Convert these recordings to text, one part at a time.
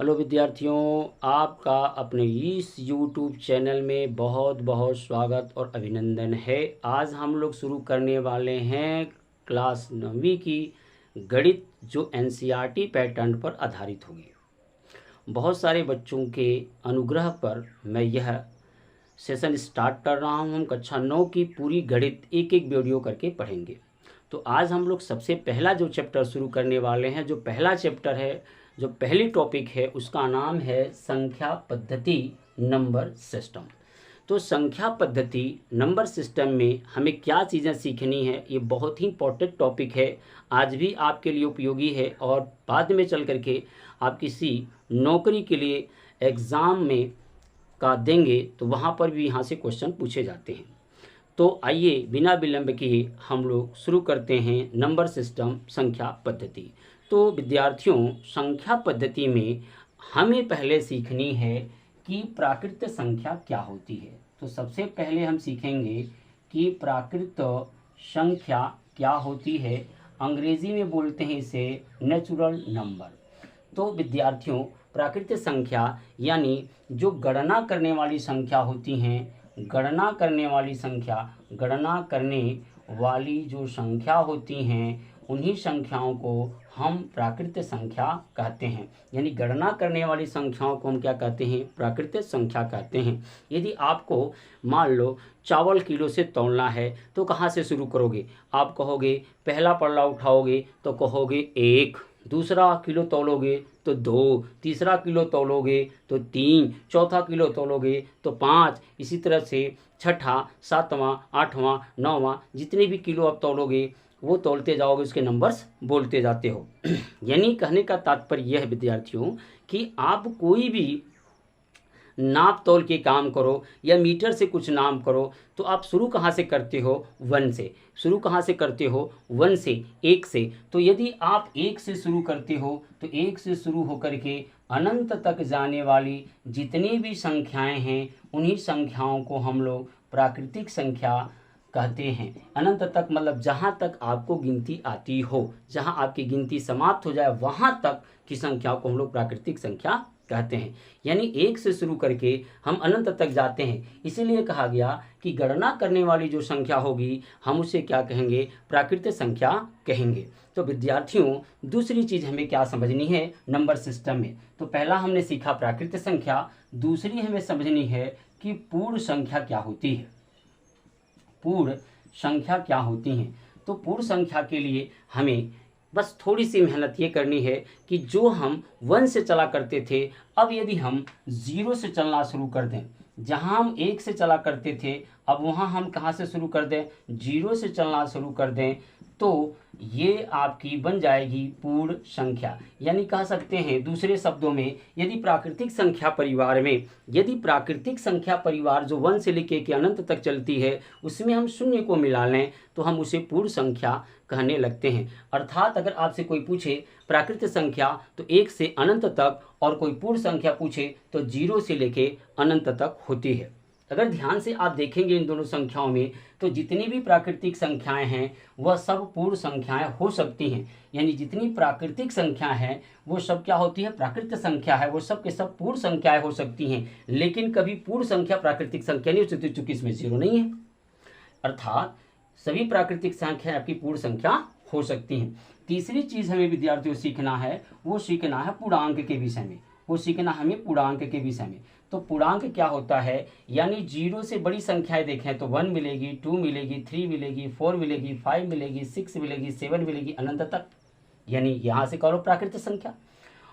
Hello विद्यार्थियों, आपका अपने इस YouTube चैनल में बहुत बहुत स्वागत और अभिनंदन है। आज हम लोग शुरू करने वाले हैं क्लास 9वीं की गणित, जो NCERT पैटर्न पर आधारित होगी। बहुत सारे बच्चों के अनुग्रह पर मैं यह सेशन स्टार्ट कर रहा हूं। हम कक्षा 9 की पूरी गणित एक एक वीडियो करके पढ़ेंगे। तो आज हम लोग सबसे पहला जो चैप्टर शुरू करने वाले हैं, जो पहला चैप्टर है, जो पहली टॉपिक है, उसका नाम है संख्या पद्धति नंबर सिस्टम। तो संख्या पद्धति नंबर सिस्टम में हमें क्या चीज़ें सीखनी है, ये बहुत ही इम्पोर्टेंट टॉपिक है। आज भी आपके लिए उपयोगी है और बाद में चल करके आप किसी नौकरी के लिए एग्ज़ाम में का देंगे तो वहाँ पर भी यहाँ से क्वेश्चन पूछे जाते हैं। तो आइए बिना विलंब किए हम लोग शुरू करते हैं नंबर सिस्टम संख्या पद्धति। तो विद्यार्थियों, संख्या पद्धति में हमें पहले सीखनी है कि प्राकृत संख्या क्या होती है। तो सबसे पहले हम सीखेंगे कि प्राकृत संख्या क्या होती है। अंग्रेजी में बोलते हैं इसे नेचुरल नंबर। तो विद्यार्थियों, प्राकृतिक संख्या यानी जो गणना करने वाली संख्या होती हैं, गणना करने वाली जो संख्या होती हैं, उन्हीं संख्याओं को हम प्राकृतिक संख्या कहते हैं। यानी गणना करने वाली संख्याओं को हम क्या कहते हैं? प्राकृतिक संख्या कहते हैं। यदि आपको मान लो चावल किलो से तौलना है तो कहाँ से शुरू करोगे? आप कहोगे, पहला पल्ला उठाओगे तो कहोगे 1, दूसरा किलो तौलोगे तो 2, तीसरा किलो तौलोगे तो 3, चौथा किलो तौलोगे तो 5, इसी तरह से छठा, सातवां, आठवां, नौवां, जितने भी किलो आप तौलोगे वो तौलते जाओगे, उसके नंबर्स बोलते जाते हो। यानी कहने का तात्पर्य यह है विद्यार्थियों कि आप कोई भी नाप तौल के काम करो या मीटर से कुछ नाम करो तो आप शुरू कहाँ से करते हो? 1 से। शुरू कहाँ से करते हो? 1 से, 1 से। तो यदि आप 1 से शुरू करते हो तो 1 से शुरू होकर के अनंत तक जाने वाली जितनी भी संख्याएं हैं, उन्हीं संख्याओं को हम लोग प्राकृतिक संख्या कहते हैं। अनंत तक मतलब जहाँ तक आपको गिनती आती हो, जहाँ आपकी गिनती समाप्त हो जाए वहाँ तक की संख्या को हम लोग प्राकृतिक संख्या कहते हैं। यानी 1 से शुरू करके हम अनंत तक जाते हैं। इसीलिए कहा गया कि गणना करने वाली जो संख्या होगी हम उसे क्या कहेंगे? प्राकृतिक संख्या कहेंगे। तो विद्यार्थियों, दूसरी चीज़ हमें क्या समझनी है नंबर सिस्टम में? तो पहला हमने सीखा प्राकृतिक संख्या, दूसरी हमें समझनी है कि पूर्ण संख्या क्या होती है। पूर्ण संख्या क्या होती हैं? तो पूर्ण संख्या के लिए हमें बस थोड़ी सी मेहनत ये करनी है कि जो हम 1 से चला करते थे, अब यदि हम 0 से चलना शुरू कर दें, जहां हम 1 से चला करते थे अब वहां हम कहां से शुरू कर दें? 0 से चलना शुरू कर दें, तो ये आपकी बन जाएगी पूर्ण संख्या। यानी कह सकते हैं दूसरे शब्दों में, यदि प्राकृतिक संख्या परिवार जो 1 से लेके के अनंत तक चलती है, उसमें हम शून्य को मिला लें तो हम उसे पूर्ण संख्या कहने लगते हैं। अर्थात अगर आपसे कोई पूछे प्राकृतिक संख्या तो 1 से अनंत तक, और कोई पूर्ण संख्या पूछे तो 0 से लेके अनंत तक होती है। अगर ध्यान से आप देखेंगे इन दोनों संख्याओं में, तो जितनी भी प्राकृतिक संख्याएं हैं वह सब पूर्ण संख्याएं हो सकती हैं। यानी जितनी प्राकृतिक संख्या हैं वो सब क्या होती है? प्राकृतिक संख्या है। वो सब के सब पूर्ण संख्याएं हो सकती हैं, लेकिन कभी पूर्ण संख्या प्राकृतिक संख्या नहीं हो सकती, चूंकि इसमें 0 नहीं है। अर्थात सभी प्राकृतिक संख्या आपकी पूर्ण संख्या हो सकती हैं। तीसरी चीज़ हमें विद्यार्थियों सीखना है, वो सीखना है पूर्णांक के विषय में। तो पूर्णांक क्या होता है? यानी 0 से बड़ी संख्याएं देखें तो 1 मिलेगी, 2 मिलेगी, 3 मिलेगी, 4 मिलेगी, 5 मिलेगी, 6 मिलेगी, 7 मिलेगी, अनंत तक। यानी यहाँ से करो प्राकृतिक संख्या।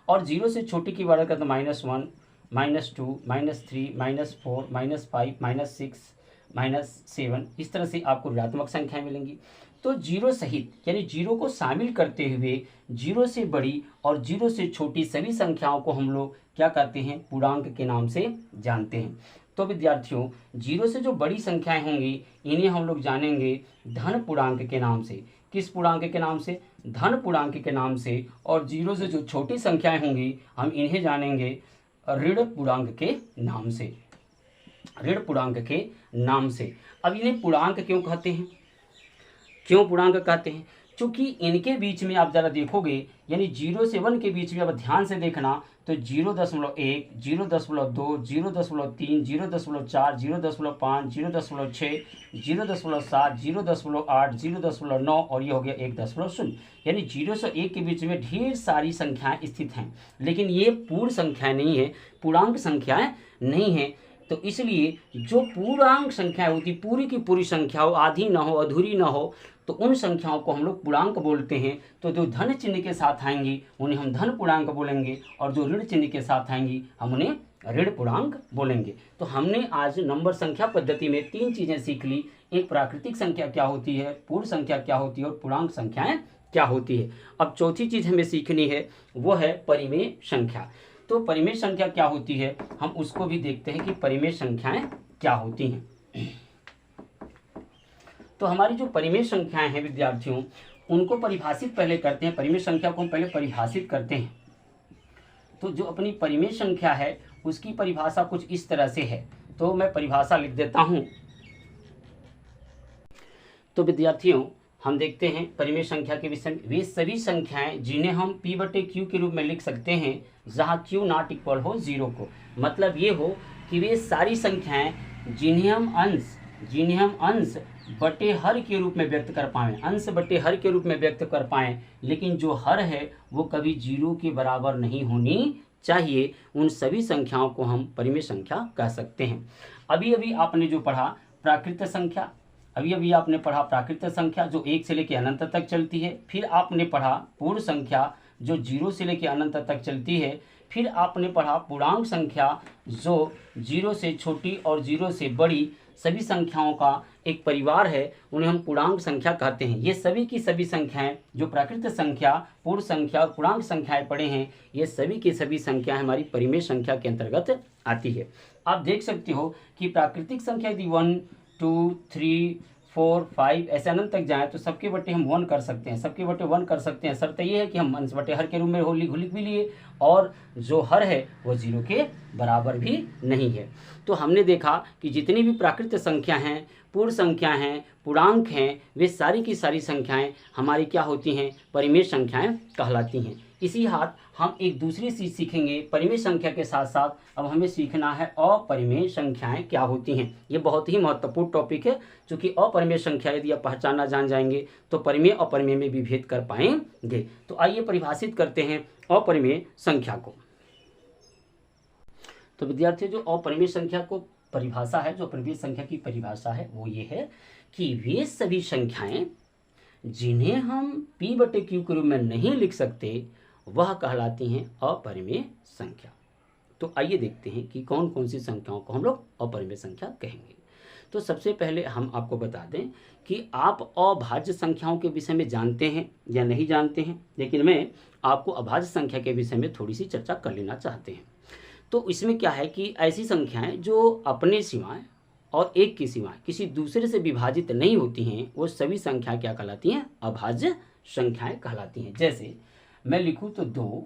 और 0 से छोटी की बात करें तो -1, -2, -3, -4, -5, -6, -7, इस तरह से आपको ऋणात्मक संख्याएं मिलेंगी। तो 0 सहित यानी 0 को शामिल करते हुए 0 से बड़ी और 0 से छोटी सभी संख्याओं को हम लोग क्या कहते हैं? पूर्णांक के नाम से जानते हैं। तो विद्यार्थियों, 0 से जो बड़ी संख्याएं होंगी इन्हें हम लोग जानेंगे धन पूर्णांक के नाम से। किस पूर्णांक के नाम से? धन पूर्णांक के नाम से। और 0 से जो छोटी संख्याएं होंगी हम इन्हें जानेंगे ऋण पूर्णांक के नाम से। अब इन्हें पूर्णांक क्यों कहते हैं? चूंकि इनके बीच में आप जरा देखोगे, यानी 0 से 1 के बीच में अब ध्यान से देखना, तो 0.1, 0.2, 0.3, 0.4, 0.5, 0.6, 0.7, 0.8, 0.9 और ये हो गया 1.0। यानी 0 से 1 के बीच में ढेर सारी संख्याएं स्थित हैं, लेकिन ये पूर्ण संख्याएं नहीं है, पूर्णांक संख्याएं नहीं है। तो इसलिए जो पूर्णांक संख्या होती, पूरी की पूरी संख्या हो, आधी ना हो, अधूरी ना हो, तो उन संख्याओं को हम लोग पूर्णांक बोलते हैं। तो जो धन चिन्ह के साथ आएंगी उन्हें हम धन पूर्णांक बोलेंगे, और जो ऋण चिन्ह के साथ आएंगी हम उन्हें ऋण पूर्णांक बोलेंगे। तो हमने आज नंबर संख्या पद्धति में 3 चीजें सीख ली। एक, प्राकृतिक संख्या क्या होती है, पूर्ण संख्या क्या होती है, और पूर्णांक संख्याएं क्या होती है। अब चौथी चीज हमें सीखनी है, वो है परिमेय संख्या। तो परिमेय संख्या क्या होती है, हम उसको भी देखते हैं कि परिमेय संख्याएं क्या होती हैं। तो हमारी जो परिमेय संख्याएं हैं विद्यार्थियों, उनको परिभाषित पहले करते हैं। परिमेय संख्या को हम पहले परिभाषित करते हैं। तो जो अपनी परिमेय संख्या है उसकी परिभाषा कुछ इस तरह से है, तो मैं परिभाषा लिख देता हूं। तो विद्यार्थियों, हम देखते हैं परिमेय संख्या के विषय में, वे सभी संख्याएं जिन्हें हम p/q के रूप में लिख सकते हैं जहां q नॉट इक्वल हो 0 को। मतलब ये हो कि वे सारी संख्याएं जिन्हें हम अंश बटे हर के रूप में व्यक्त कर पाएं, अंश बटे हर के रूप में व्यक्त कर पाएं, लेकिन जो हर है वो कभी 0 के बराबर नहीं होनी चाहिए। उन सभी संख्याओं को हम परिमेय संख्या कह सकते हैं। अभी आपने जो पढ़ा प्राकृत संख्या, अभी आपने पढ़ा प्राकृत संख्या जो 1 से लेकर अनंत तक चलती है। फिर आपने पढ़ा पूर्ण संख्या जो 0 से लेकर अनंत तक चलती है। फिर आपने पढ़ा पूर्णांक संख्या जो 0 से छोटी और 0 से बड़ी सभी संख्याओं का एक परिवार है, उन्हें हम पूर्णांक संख्या कहते हैं। ये सभी की सभी संख्याएं जो प्राकृत संख्या, पूर्ण संख्या और पूर्णांक संख्याएं पढ़े हैं, ये सभी की सभी संख्याएं हमारी परिमेय संख्या के अंतर्गत आती है। आप देख सकते हो कि प्राकृतिक संख्या यदि 1, 2, 3, 4, 5 ऐसे अनंत तक जाए तो सबके बटे हम 1 कर सकते हैं, सबके बटे 1 कर सकते हैं। शर्त ये है कि हम अंश बटे हर के रूप में लिख भी लिए, और जो हर है वो 0 के बराबर भी नहीं है। तो हमने देखा कि जितनी भी प्राकृत संख्या हैं, पूर्ण संख्या हैं, पूर्णांक हैं, वे सारी की सारी संख्याएं हमारी क्या होती हैं, परिमेय संख्याएं कहलाती हैं। इसी हाथ हम एक दूसरी चीज सीखेंगे परिमेय संख्या के साथ साथ। अब हमें सीखना है अपरिमेय संख्याएं क्या होती हैं। ये बहुत ही महत्वपूर्ण टॉपिक है, क्योंकि अपरिमेय संख्या यदि आप पहचानना जान जाएंगे तो परिमेय अपरिमेय में भी भेद कर पाएंगे। तो आइए परिभाषित करते हैं अपरिमेय संख्या को। तो विद्यार्थियों, जो अपरिमेय संख्या को परिभाषा है, जो अपरिमेय संख्या की परिभाषा है वो ये है कि वे सभी संख्याएं जिन्हें हम p/q के रूप में नहीं लिख सकते वह कहलाती हैं अपरिमेय संख्या। तो आइए देखते हैं कि कौन कौन सी संख्याओं को हम लोग अपरिमेय संख्या कहेंगे। तो सबसे पहले हम आपको बता दें कि आप अभाज्य संख्याओं के विषय में जानते हैं या नहीं जानते हैं, लेकिन मैं आपको अभाज्य संख्या के विषय में थोड़ी सी चर्चा कर लेना चाहते हैं। तो इसमें क्या है कि ऐसी संख्याएं जो अपने सिवाय और एक की सिवाय किसी दूसरे से विभाजित नहीं होती हैं, वो सभी संख्या क्या कहलाती हैं, अभाज्य संख्याएं कहलाती हैं। जैसे मैं लिखूं तो 2,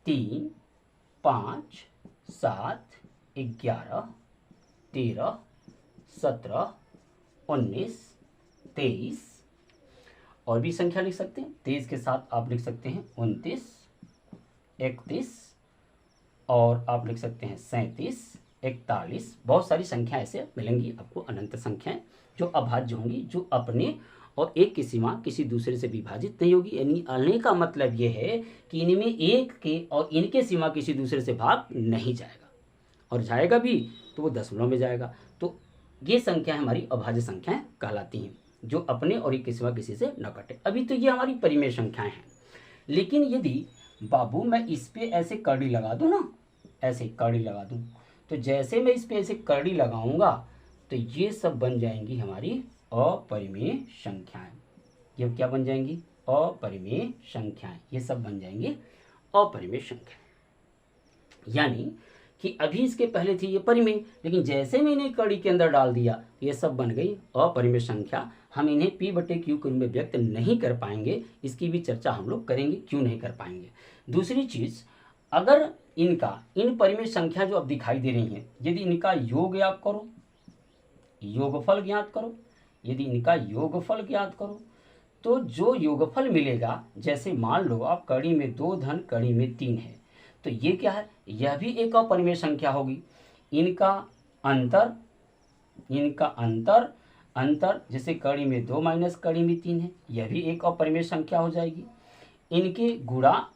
3, 5, 7, 11, 13, 17, 19, 23 और भी संख्या लिख सकते हैं। 23 के साथ आप लिख सकते हैं 29, 31 और आप लिख सकते हैं 37, 41। बहुत सारी संख्या ऐसे मिलेंगी आपको, अनंत संख्याएं जो अभाज्य होंगी, जो अपने और एक की सीमा किसी दूसरे से विभाजित नहीं होगी। यानी अलने का मतलब ये है कि इनमें एक के और इनके सीमा किसी दूसरे से भाग नहीं जाएगा, और जाएगा भी तो वो दशमलव में जाएगा। तो ये संख्या हमारी अभाज्य संख्याएं कहलाती हैं, जो अपने और एक के सिवा किसी से न कटे। अभी तो ये हमारी परिमेय संख्याएं हैं। लेकिन यदि बाबू मैं इस पे ऐसे कड़ी लगा दूं ना, ऐसे कड़ी लगा दूं, तो जैसे मैं इस पे ऐसे कड़ी लगाऊंगा तो ये सब बन जाएंगी हमारी अपरिमेय संख्याएं। ये क्या बन जाएंगी, अपरिमेय संख्याएं। ये सब बन जाएंगी अपरिमेय संख्या। यानी कि अभी इसके पहले थी ये परिमेय, लेकिन जैसे मैंने इन्हें कड़ी के अंदर डाल दिया ये सब बन गई अपरिमेय संख्या। हम इन्हें p/q के रूप में व्यक्त नहीं कर पाएंगे, इसकी भी चर्चा हम लोग करेंगे क्यों नहीं कर पाएंगे। दूसरी चीज, अगर इन परिमेय संख्या जो अब दिखाई दे रही हैं, यदि इनका योग ज्ञात करो, योगफल ज्ञात करो, यदि इनका योगफल ज्ञात करो तो जो योगफल मिलेगा, जैसे मान लो आप कड़ी में 2 धन कड़ी में 3 है, तो ये क्या है, यह भी एक अपरिमेय संख्या होगी। इनका अंतर अंतर जैसे कड़ी में 2 माइनस कड़ी में 3 है, यह भी एक अपरिमेय संख्या हो जाएगी। इनके गुणा,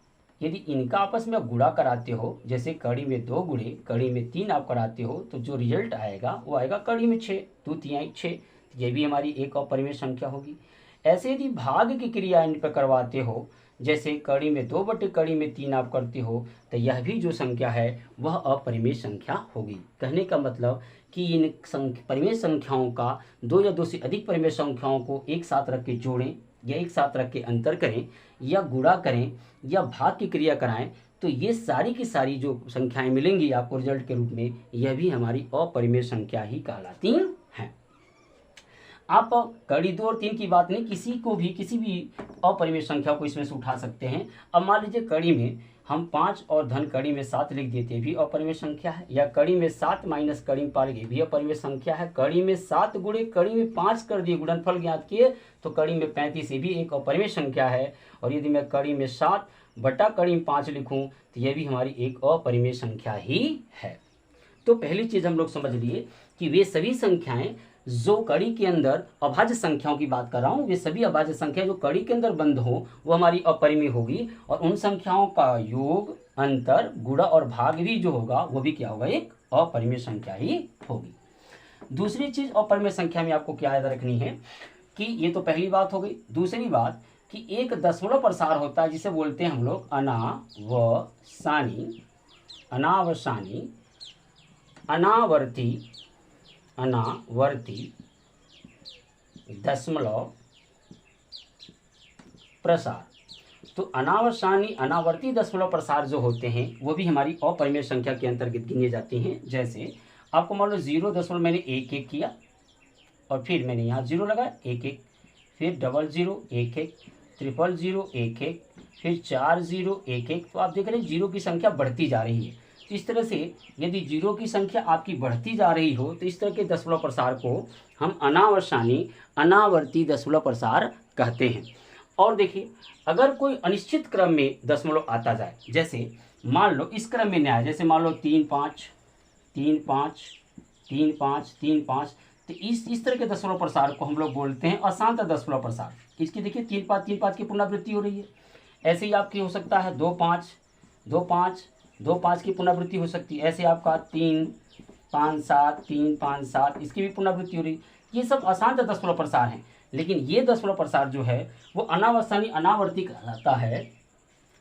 यदि इनका आपस में आप गुणा कराते हो, जैसे कड़ी में 2 गुणे कड़ी में 3 आप कराते हो, तो जो रिजल्ट आएगा वो आएगा कड़ी में 6, 2 तिहाई 6, ये भी हमारी एक अपरिमेय संख्या होगी। ऐसे यदि भाग की क्रिया इन पर करवाते हो, जैसे कड़ी में 2 बटे कड़ी में 3 आप करते हो, तो यह भी जो संख्या है वह अपरिमेय संख्या होगी। कहने का मतलब कि इन परिमेय संख्याओं का 2 या 2 से अधिक परिमेय संख्याओं को एक साथ रख के जोड़ें या एक साथ रख के अंतर करें या गुणा करें या भाग की क्रिया कराएं, तो ये सारी की सारी जो संख्याएं मिलेंगी आपको रिजल्ट के रूप में, यह भी हमारी अपरिमेय संख्या ही कहलाती हैं। आप कड़ी 2 और 3 की बात नहीं, किसी भी अपरिमेय संख्या को इसमें से उठा सकते हैं। अब मान लीजिए कड़ी में हम 5 और धन कड़ी में 7 लिख देते भी अपरिमेय संख्या है, या कड़ी में 7 माइनस कड़ी में 5 भी अपरिमेय संख्या है। कड़ी में 7 गुणे कड़ी में 5 कर दिए, गुणनफल ज्ञात किए, तो कड़ी में 35 ये भी एक अपरिमेय संख्या है। और यदि मैं कड़ी में 7 बटा कड़ी में 5 लिखूं, तो यह भी हमारी एक अपरिमेय संख्या ही है। तो पहली चीज हम लोग समझ लिए कि वे सभी संख्याएं जो कड़ी के अंदर अभाज्य संख्याओं की बात कर रहा हूं, वे सभी अभाज्य संख्या जो कड़ी के अंदर बंद हो वो हमारी अपरिमेय होगी, और उन संख्याओं का योग, अंतर, गुणा और भाग भी जो होगा वो भी क्या होगा, एक अपरिमेय संख्या ही होगी। दूसरी चीज अपरिमेय संख्या में आपको क्या याद रखनी है कि ये तो पहली बात हो गई। दूसरी बात कि एक दशमलव प्रसार होता है, जिसे बोलते हैं हम लोग अनावर्ती दशमलव प्रसार। तो अनावर्ती दशमलव प्रसार जो होते हैं वो भी हमारी अपरिमेय संख्या के अंतर्गत गिने जाते हैं। जैसे आपको मान लो 0 मैंने 1 किया, और फिर मैंने यहाँ 0 लगाया 1 फिर 00 1 000 1 फिर 40 1 तो आप देख रहे हैं 0 की संख्या बढ़ती जा रही है। तो इस तरह से यदि 0 की संख्या आपकी बढ़ती जा रही हो, तो इस तरह के दशमलव प्रसार को हम अनावर्ती दशमलव प्रसार कहते हैं। और देखिए, अगर कोई अनिश्चित क्रम में दशमलव आता जाए, जैसे मान लो इस क्रम में न आए, जैसे मान लो 3 5 3 5 3 5 3 5, तो इस तरह के दशमलव प्रसार को हम लोग बोलते हैं अशांत दशमलव प्रसार। इसकी देखिए 3 5 3 5 की पुनरावृत्ति हो रही है। ऐसे ही आपकी हो सकता है 2 5 2 5 2 5 की पुनरावृत्ति हो सकती है। ऐसे आपका 3 5 7 3 5 7 इसकी भी पुनरावृत्ति हो रही है। ये सब अशांत दशमलव प्रसार हैं, लेकिन ये दशमलव प्रसार जो है वो अनावर्ती कहलाता है,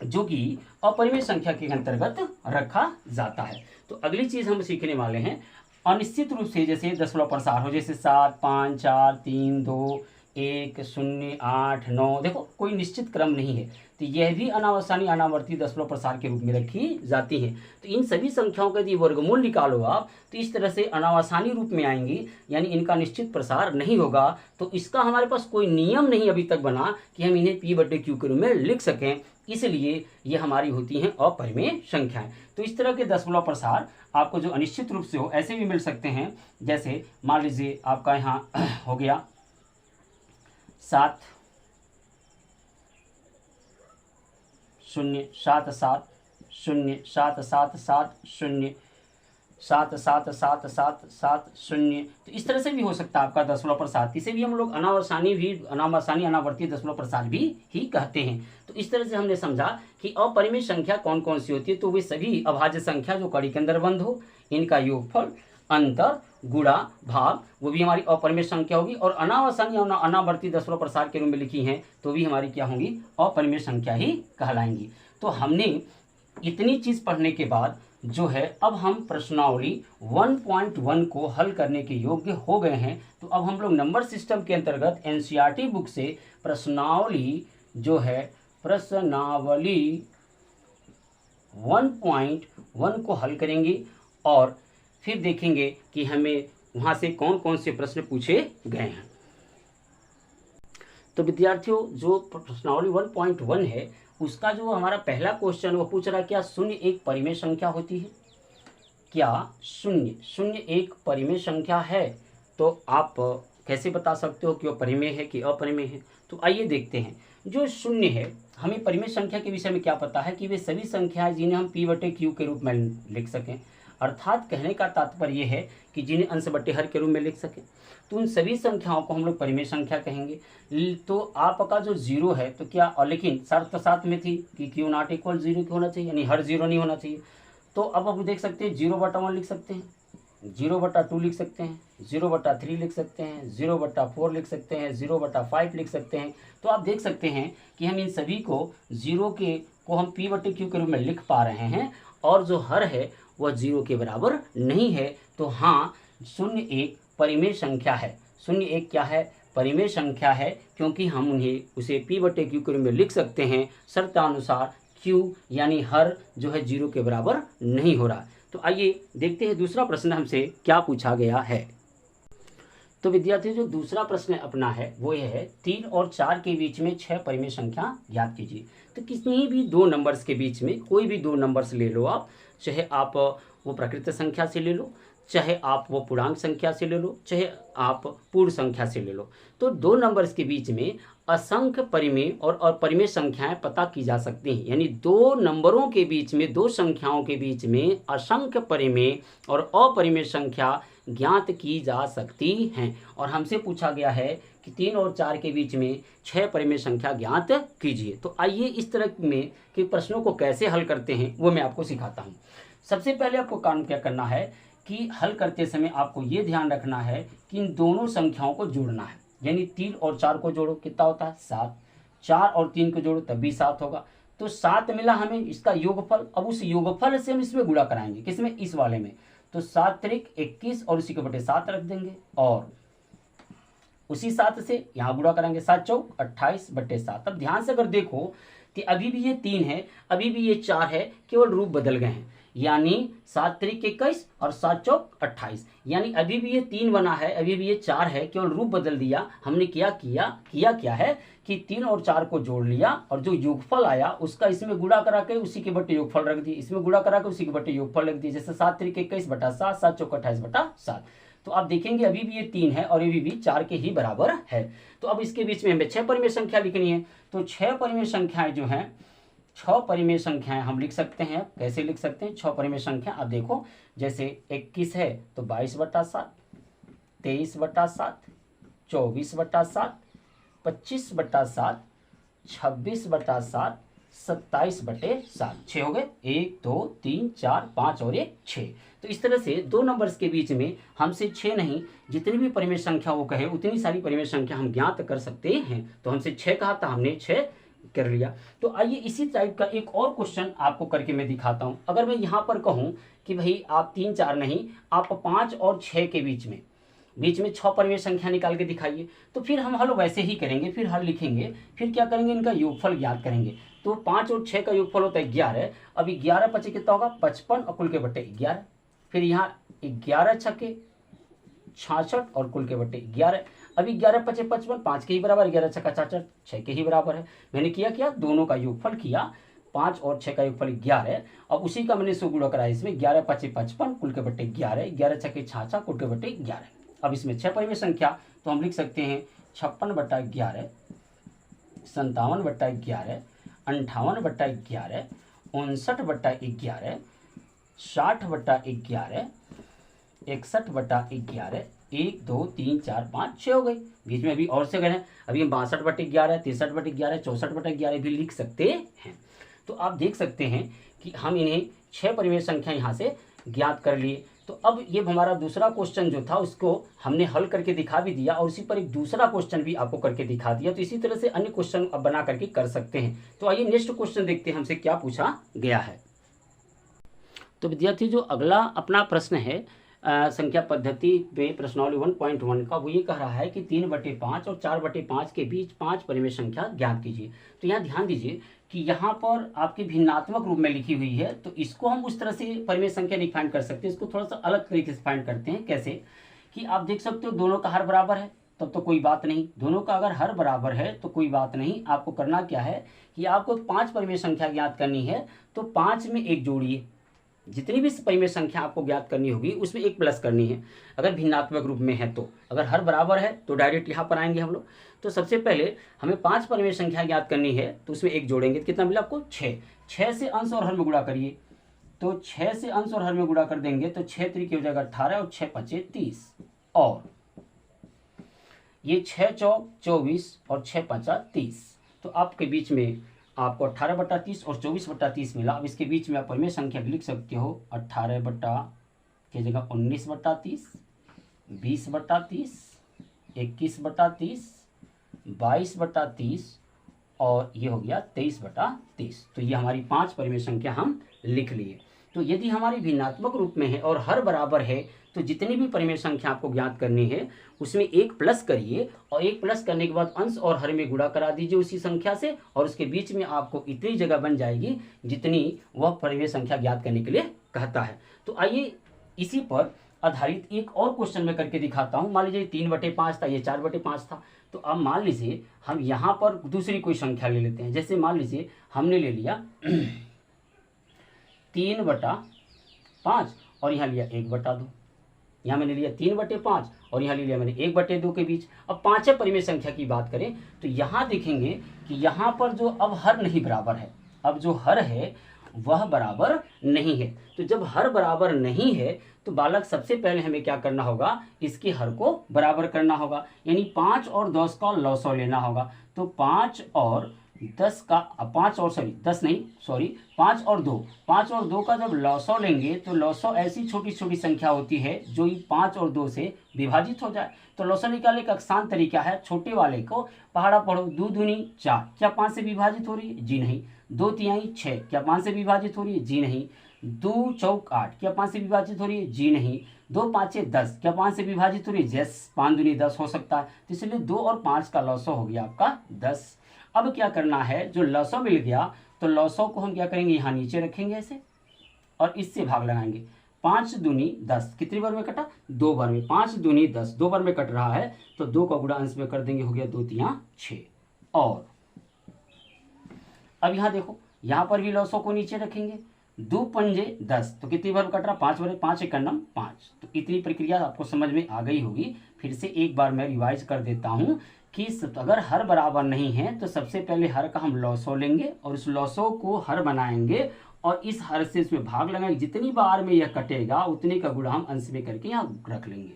जो कि अपरिमेय संख्या के अंतर्गत रखा जाता है। तो अगली चीज हम सीखने वाले हैं अनिश्चित रूप से जैसे दशमलव प्रसार हो, जैसे 7 5 4 3 2 1 0 8 9, देखो कोई निश्चित क्रम नहीं है, तो यह भी अनावर्ती दशमलव प्रसार के रूप में रखी जाती है। तो इन सभी संख्याओं का यदि वर्गमूल निकालो आप, तो इस तरह से अनावसानी रूप में आएंगी, यानी इनका निश्चित प्रसार नहीं होगा। तो इसका हमारे पास कोई नियम नहीं अभी तक बना कि हम इन्हें P/Q के रूप में लिख सकें, इसलिए ये हमारी होती हैं अपरिमेय संख्याएं। तो इस तरह के दशमलव प्रसार आपको जो अनिश्चित रूप से हो ऐसे भी मिल सकते हैं। जैसे मान लीजिए आपका यहाँ हो गया 7 0 7 7 0 7 7 7 0 7 7 7 7 7 0, तो इस तरह से भी हो सकता है आपका दशमलव प्रसार। इसे भी हम लोग अनावर्ती दशमलव प्रसार भी ही कहते हैं। तो इस तरह से हमने समझा कि अपरिमेय संख्या कौन कौन सी होती है। तो वे सभी अभाज्य संख्या जो कड़ी के अंदर बंद हो, इनका योगफल, अंतर, गुणा, भाग, वो भी हमारी अपरिमेय संख्या होगी। और अनावर्ती दशमलव प्रसार के रूप में लिखी हैं तो भी हमारी क्या होंगी, अपरिमेय संख्या ही कहलाएंगी। तो हमने इतनी चीज पढ़ने के बाद जो है अब हम प्रश्नावली 1.1 को हल करने के योग्य हो गए हैं। तो अब हम लोग नंबर सिस्टम के अंतर्गत एनसीईआरटी बुक से प्रश्नावली 1.1 को हल करेंगे, और फिर देखेंगे कि हमें वहाँ से कौन कौन से प्रश्न पूछे गए हैं। तो विद्यार्थियों, जो प्रश्नावली 1.1 है उसका जो हमारा पहला क्वेश्चन वो पूछ रहा है, क्या शून्य एक परिमेय संख्या होती है? क्या शून्य एक परिमेय संख्या है? तो आप कैसे बता सकते हो कि वो परिमेय है कि अपरिमेय है? तो आइए देखते हैं। जो शून्य है, हमें परिमेय संख्या के विषय में क्या पता है कि वे सभी संख्याएं जिन्हें हम p बटे q के रूप में लिख सकें, अर्थात कहने का तात्पर्य ये है कि जिन्हें अंश बटे हर के रूप में लिख सकें। तो उन सभी संख्याओं को हम लोग परिमेय संख्या कहेंगे। तो आपका जो जीरो है, तो क्या, और लेकिन शर्त साथ में थी कि q नॉट इक्वल जीरो की होना चाहिए, यानी हर जीरो नहीं होना चाहिए। तो अब हम देख सकते हैं 0/1 लिख सकते हैं, 0/2 लिख सकते हैं, 0/3 लिख सकते हैं, 0/4 लिख सकते हैं, 0/5 लिख सकते हैं। तो आप देख सकते हैं कि हम इन सभी को जीरो को हम p बटे q के रूप में लिख पा रहे हैं, और जो हर है वह जीरो के बराबर नहीं है। तो हाँ, 0 एक परिमेय संख्या है। 0 एक क्या है? परिमेय संख्या है, क्योंकि हम उसे p बटे q के रूप में लिख सकते हैं शर्तानुसार q यानी हर जो है जीरो के बराबर नहीं हो रहा। तो आइए देखते हैं दूसरा प्रश्न हमसे क्या पूछा गया है। तो विद्यार्थी, जो दूसरा प्रश्न अपना है वो यह है, 3 और 4 के बीच में 6 परिमेय संख्या ज्ञात कीजिए। तो किसी भी दो नंबर्स के बीच में कोई भी दो नंबर्स ले लो आप, चाहे आप वो प्राकृत संख्या से ले लो, चाहे आप वो पूर्णांक संख्या से ले लो, चाहे आप पूर्ण संख्या से ले लो। तो दो नंबर्स के बीच में असंख्य परिमेय और अपरिमेय संख्याएं पता की जा सकती हैं, यानी दो नंबरों के बीच में, दो संख्याओं के बीच में असंख्य परिमेय और अपरिमेय संख्या ज्ञात की जा सकती हैं। और हमसे पूछा गया है कि 3 और 4 के बीच में 6 परिमेय संख्या ज्ञात कीजिए। तो आइए इस तरह में के प्रश्नों को कैसे हल करते हैं वो मैं आपको सिखाता हूँ। सबसे पहले आपको काम क्या करना है कि हल करते समय आपको ये ध्यान रखना है कि इन दोनों संख्याओं को जोड़ना है, यानी 3 और 4 को जोड़ो, कितना होता है? 7। 4 और 3 को जोड़ो तब भी 7 होगा। तो 7 मिला हमें, इसका योगफल। अब उस योगफल से हम इसमें गुणा कराएंगे, किसमें? इस वाले में। तो 7 त्रिक 21 और उसी के बटे 7 रख देंगे, और उसी 7 से यहाँ गुणा करेंगे, 7 चौक 28 बटे 7। अब ध्यान से अगर देखो कि अभी भी ये 3 है, अभी भी ये 4 है, केवल रूप बदल गए हैं, यानी 7 त्रिक 21 और 7 चौक 28, यानी अभी भी ये 3 बना है, अभी भी ये 4 है, केवल रूप बदल दिया हमने। क्या क्या है कि 3 और 4 को जोड़ लिया, और जो योगफल आया उसका इसमें गुणा करा के उसी के बटे योगफल रख दिए, इसमें गुणा करा के उसी के बटे योगफल रख दिए। जैसे 7 त्रिक 21 बटा 7, 7 चौक 28 बटा 7। तो आप देखेंगे अभी भी ये 3 है और अभी भी 4 के ही बराबर है। तो अब इसके बीच में हमें 6 परिमेय संख्या लिखनी है। तो 6 परिमेय संख्याएं जो हैं, 6 परिमेय संख्याएं हम लिख सकते हैं। कैसे लिख सकते हैं 6 परिमेय संख्या? आप देखो, जैसे 21 है तो 22 बटा 7, 23 बटा 7, 24 बटा 7, 25 बटा 7, 26 बटा 7, 27 बटे 7। 6 हो गए, 1 2 3 4 5 और 1 6। तो इस तरह से दो नंबर्स के बीच में हमसे 6 नहीं, जितनी भी परिमेय संख्या वो कहे उतनी सारी परिमेय संख्या हम ज्ञात कर सकते हैं। तो हमसे 6 कहा था, हमने 6 कर लिया। तो आइए इसी टाइप का एक और क्वेश्चन आपको करके मैं दिखाता हूं। अगर मैं यहाँ पर कहूँ कि भाई आप 3 4 नहीं, आप 5 और 6 के बीच में 6 परिमेय संख्या निकाल के दिखाइए। तो फिर हम हल वैसे ही करेंगे, फिर हल लिखेंगे, फिर क्या करेंगे, इनका योगफल ज्ञात करेंगे। तो 5 और 6 का योगफल होता है 11। अब 11 पचे कितना होगा? 55 और कुल के बटे 11। फिर यहाँ 11 छक्के 66 और कुल के बटे 11। अभी 11 पचे 55, 5 के ही बराबर, 11 छक्का 66, 6 के ही बराबर है। मैंने क्या दोनों का योगफल किया, 5 और 6 का योगफल 11। अब उसी का मैंने सो गुणा कराया इसमें, 11 पचे 55 कुल के बटे 11, 11 छक्के 66 कुल के बटे 11। अब इसमें 6 परिमेय संख्या, तो हम लिख सकते हैं 56 बटा 11, 57 बटा 11, 58 बटा 11, 59 बटा 11, 60 बटा 11, 61 बटा 11, 1 2 3 4 5 6 हो गई। बीच में अभी और से गए हैं, अभी हम 62 बटे 11, 63 बटे 11, 64 बटे 11 भी लिख सकते हैं। तो आप देख सकते हैं कि हम इन्हें 6 परिमेय संख्या यहाँ से ज्ञात कर लिए। तो अब ये हमारा दूसरा क्वेश्चन जो था उसको हमने हल करके दिखा भी दिया, और उसी पर एक दूसरा क्वेश्चन भी आपको करके दिखा दिया। तो इसी तरह से अन्य क्वेश्चन अब बना करके कर सकते हैं। तो आइए नेक्स्ट क्वेश्चन देखते हैं हमसे क्या पूछा गया है। तो विद्यार्थी, जो अगला अपना प्रश्न है संख्या पद्धति में प्रश्नावली 1.1 का, वो ये कह रहा है कि 3/5 और 4/5 के बीच 5 परिमेय संख्या ज्ञात कीजिए। तो यहाँ ध्यान दीजिए कि यहाँ पर आपकी भिन्नात्मक रूप में लिखी हुई है, तो इसको हम उस तरह से परिमेय संख्या नहीं फाइंड कर सकते। इसको थोड़ा सा अलग तरीके से फाइंड करते हैं। कैसे कि आप देख सकते हो दोनों का हर बराबर है, तब तो कोई बात नहीं। दोनों का अगर हर बराबर है तो कोई बात नहीं। आपको करना क्या है कि आपको 5 परिमेय संख्या ज्ञात करनी है, तो 5 में 1 जोड़िए, जितनी भी परिमेय संख्या आपको ज्ञात करनी होगी उसमें एक प्लस करनी है, अगर भिन्नात्मक रूप में है तो। अगर हर बराबर है तो डायरेक्ट यहाँ पर आएंगे हम लोग। तो सबसे पहले हमें 5 परिमेय संख्या ज्ञात करनी है, तो उसमें एक जोड़ेंगे, कितना मिला आपको 6। 6 से अंश और हर में गुणा करिए, तो 6 से अंश और हर में गुणा कर देंगे तो 6 तरीके हो जाएगा 18 और 6 5 30, और ये 6 चौक 24 और 6 5 30। तो आपके बीच में आपको 18/30 और 24/30 मिला। अब इसके बीच में आप परिमेय संख्या लिख सकते हो 18 बटा की जगह 19/30, 20/30, 21/30, 22/30 और ये हो गया 23/30। तो ये हमारी 5 परिमेय संख्या हम लिख लिए। तो यदि हमारी भिन्नात्मक रूप में है और हर बराबर है तो जितनी भी परिमेय संख्या आपको ज्ञात करनी है उसमें एक प्लस करिए, और एक प्लस करने के बाद अंश और हर में गुणा करा दीजिए उसी संख्या से, और उसके बीच में आपको इतनी जगह बन जाएगी जितनी वह परिमेय संख्या ज्ञात करने के लिए कहता है। तो आइए इसी पर आधारित एक और क्वेश्चन में करके दिखाता हूँ। मान लीजिए 3/5 था, ये 4/5 था। तो अब मान लीजिए हम यहाँ पर दूसरी कोई संख्या ले लेते हैं। जैसे मान लीजिए हमने ले लिया 3/5 और यहाँ लिया 1/2। यहाँ मैंने लिया 3/5 और यहाँ ले लिया मैंने 1/2 के बीच। अब 5वें परिमेय संख्या की बात करें तो यहाँ देखेंगे कि यहाँ पर जो अब हर नहीं बराबर है, अब जो हर है वह बराबर नहीं है। तो जब हर बराबर नहीं है तो बालक सबसे पहले हमें क्या करना होगा, इसके हर को बराबर करना होगा, यानी 5 और 10 का लौसौ लेना होगा। तो 5 और 10 का 5 और 2 का जब लौसौ लेंगे तो लौसौ ऐसी छोटी छोटी संख्या होती है जो 5 और 2 से विभाजित हो जाए। तो लौसौ निकालने का आसान तरीका है, छोटे वाले को पहाड़ा पढ़ो, 2 दूनी 4, क्या 5 से विभाजित हो रही है? जी नहीं। 2 तिहाई 6, क्या 5 से विभाजित हो रही है? जी नहीं। 2 चौक 8, क्या 5 से विभाजित हो रही है? जी नहीं। 2 5 10, क्या 5 से विभाजित हो रही है? यस, 5 दूनी 10 हो सकता है। तो इसलिए 2 और 5 का लौसौ हो गया आपका 10। अब क्या करना है, जो लौसौ मिल गया तो लौसौ को हम क्या करेंगे, यहाँ नीचे रखेंगे ऐसे, और इससे भाग लगाएंगे। 5 दूनी 10 कितनी बार में कटा? 2 बार में। 5 दूनी 10 2 बार में कट रहा है, तो 2 का गुणा अंश में कर देंगे, हो गया 2 तिया 6। और अब यहाँ देखो, यहाँ पर भी लौसौ को नीचे रखेंगे। 2 पंजे 10, तो कितनी बार कट रहा? 5 बार। 5 एक नम 5। तो इतनी प्रक्रिया आपको समझ में आ गई होगी। फिर से एक बार मैं रिवाइज कर देता हूँ कि अगर हर बराबर नहीं है तो सबसे पहले हर का हम लौसौ लेंगे और उस लौसौ को हर बनाएंगे और इस हर से इसमें भाग लगाएंगे। जितनी बार में यह कटेगा उतने का गुणा हम अंश में करके यहाँ रख लेंगे।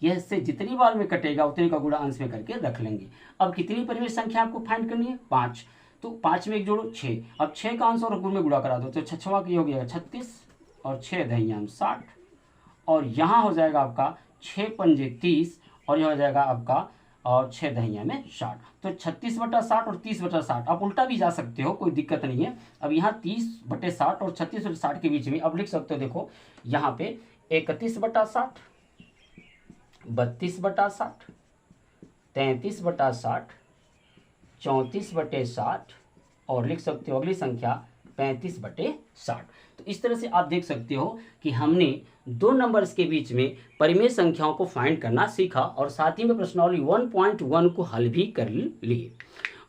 यह से जितनी बार में कटेगा उतने का गुणा अंश में करके रख लेंगे। अब कितनी परिमेय संख्या आपको फाइंड करनी है? 5। तो 5 में एक जोड़ो 6। अब 6 का अंश और गुण में गुणा करा दो, तो 6 की हो गया 36 और 6 दहियाम 60, और यहाँ हो जाएगा आपका 6 पंजे 30 और यह हो जाएगा आपका और 6 दहिया में 60। तो 36/60 और 30/60 आप उल्टा भी जा सकते हो, कोई दिक्कत नहीं है। अब यहाँ 30/60 और 36/60 के बीच में अब लिख सकते हो, देखो यहाँ पे 31/60, 32/60, 33/60, 34/60 और लिख सकते हो अगली संख्या 35/60। तो इस तरह से आप देख सकते हो कि हमने 2 नंबर्स के बीच में परिमेय संख्याओं को फाइंड करना सीखा और साथ ही में प्रश्नावली 1.1 को हल भी कर लिए।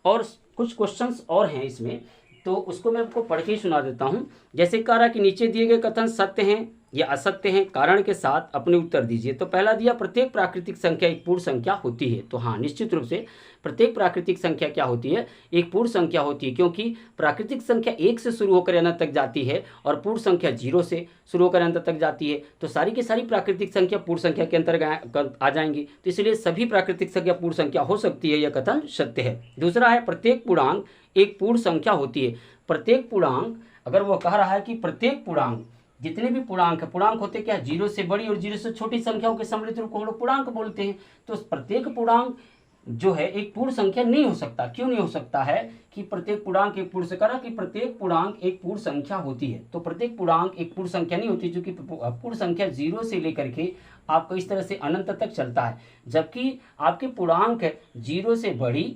और कुछ क्वेश्चंस और हैं इसमें, तो उसको मैं आपको पढ़ के ही सुना देता हूं। जैसे कह रहा कि नीचे दिए गए कथन सत्य हैं या असत्य हैं, कारण के साथ अपने उत्तर दीजिए। तो पहला दिया, प्रत्येक प्राकृतिक संख्या एक पूर्ण संख्या होती है। तो हाँ, निश्चित रूप से प्रत्येक प्राकृतिक संख्या क्या होती है? एक पूर्ण संख्या होती है, क्योंकि प्राकृतिक संख्या 1 से शुरू होकर अनंत तक जाती है और पूर्ण संख्या 0 से शुरू होकर अनंत तक जाती है। तो सारी की सारी प्राकृतिक संख्या पूर्ण संख्या के अंतर्गत आ जाएंगी। तो इसलिए सभी प्राकृतिक संख्या पूर्ण संख्या हो सकती है, यह कथन सत्य है। दूसरा है, प्रत्येक पूर्णांक एक पूर्ण संख्या होती है। प्रत्येक पूर्णांक, अगर वो कह रहा है कि प्रत्येक पूर्णांक, जितने भी पूर्णांक है, पूर्णांक होते क्या? 0 से बड़ी और 0 से छोटी संख्याओं के सम्मिलित रूप को हम लोग पूर्णांक बोलते हैं। तो प्रत्येक पूर्णांक जो है एक पूर्ण संख्या नहीं हो सकता। क्यों नहीं हो सकता है? कि प्रत्येक पूर्णांक एक पूर्ण से करा कि प्रत्येक पूर्णांक एक पूर्ण संख्या होती है। तो प्रत्येक पूर्णांक एक पूर्ण संख्या नहीं होती, क्योंकि पूर्ण संख्या 0 से लेकर के आपको इस तरह से अनंत तक चलता है, जबकि आपके पूर्णांक 0 से बड़ी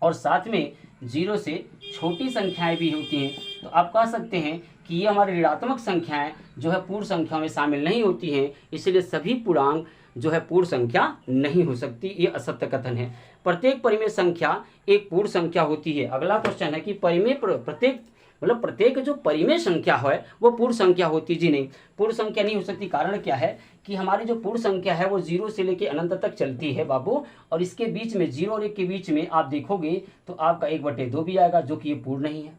और साथ में 0 से छोटी संख्याएं भी होती हैं। तो आप कह सकते हैं कि ये हमारी ऋणात्मक संख्याएं जो है पूर्ण संख्या में शामिल नहीं होती हैं, इसलिए सभी पूर्णांक जो है पूर्ण संख्या नहीं हो सकती। ये असत्य कथन है। प्रत्येक परिमेय संख्या एक पूर्ण संख्या होती है। अगला क्वेश्चन है कि प्रत्येक मतलब प्रत्येक जो परिमेय संख्या है वो पूर्ण संख्या होती जी नहीं, पूर्ण संख्या नहीं हो सकती। कारण क्या है कि हमारी जो पूर्ण संख्या है वो 0 से लेकर अनंत तक चलती है बाबू, और इसके बीच में 0 और 1 के बीच में आप देखोगे तो आपका 1/2 भी आएगा, जो कि ये पूर्ण नहीं है,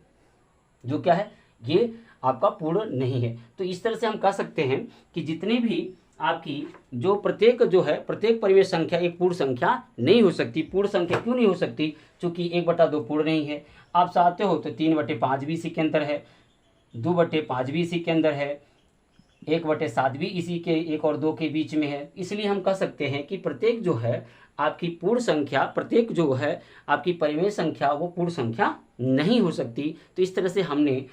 जो क्या है ये आपका पूर्ण नहीं है। तो इस तरह से हम कह सकते हैं कि जितनी भी आपकी जो प्रत्येक परिमेय संख्या एक पूर्ण संख्या नहीं हो सकती। पूर्ण संख्या क्यों नहीं हो सकती? क्योंकि 1/2 पूर्ण नहीं है। आप चाहते हो तो 3/5 भी इसी के अंदर है, 2/5 भी इसी के अंदर है, 1/7 भी इसी के 1 और 2 के बीच में है। इसलिए हम कह सकते हैं कि प्रत्येक जो है आपकी पूर्ण संख्या, प्रत्येक जो है आपकी परिमेय संख्या वो पूर्ण संख्या नहीं हो सकती। तो इस तरह से हमने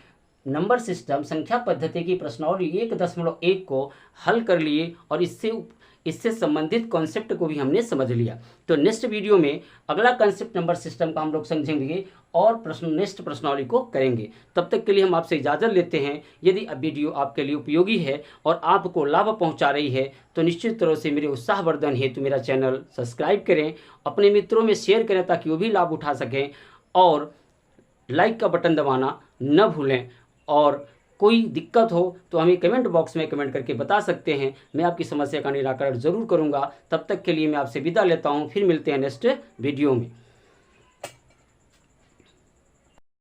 नंबर सिस्टम संख्या पद्धति की प्रश्नावली 1.1 को हल कर लिए और इससे संबंधित कॉन्सेप्ट को भी हमने समझ लिया। तो नेक्स्ट वीडियो में अगला कॉन्सेप्ट नंबर सिस्टम का हम लोग समझेंगे और नेक्स्ट प्रश्नावली को करेंगे। तब तक के लिए हम आपसे इजाज़त लेते हैं। यदि अब वीडियो आपके लिए उपयोगी है और आपको लाभ पहुंचा रही है तो निश्चित तरह से मेरे उत्साहवर्धन हेतु मेरा चैनल सब्सक्राइब करें, अपने मित्रों में शेयर करें ताकि वो भी लाभ उठा सकें, और लाइक का बटन दबाना न भूलें। और कोई दिक्कत हो तो हमें कमेंट बॉक्स में कमेंट करके बता सकते हैं, मैं आपकी समस्या का निराकरण जरूर करूंगा। तब तक के लिए मैं आपसे विदा लेता हूं, फिर मिलते हैं नेक्स्ट वीडियो में।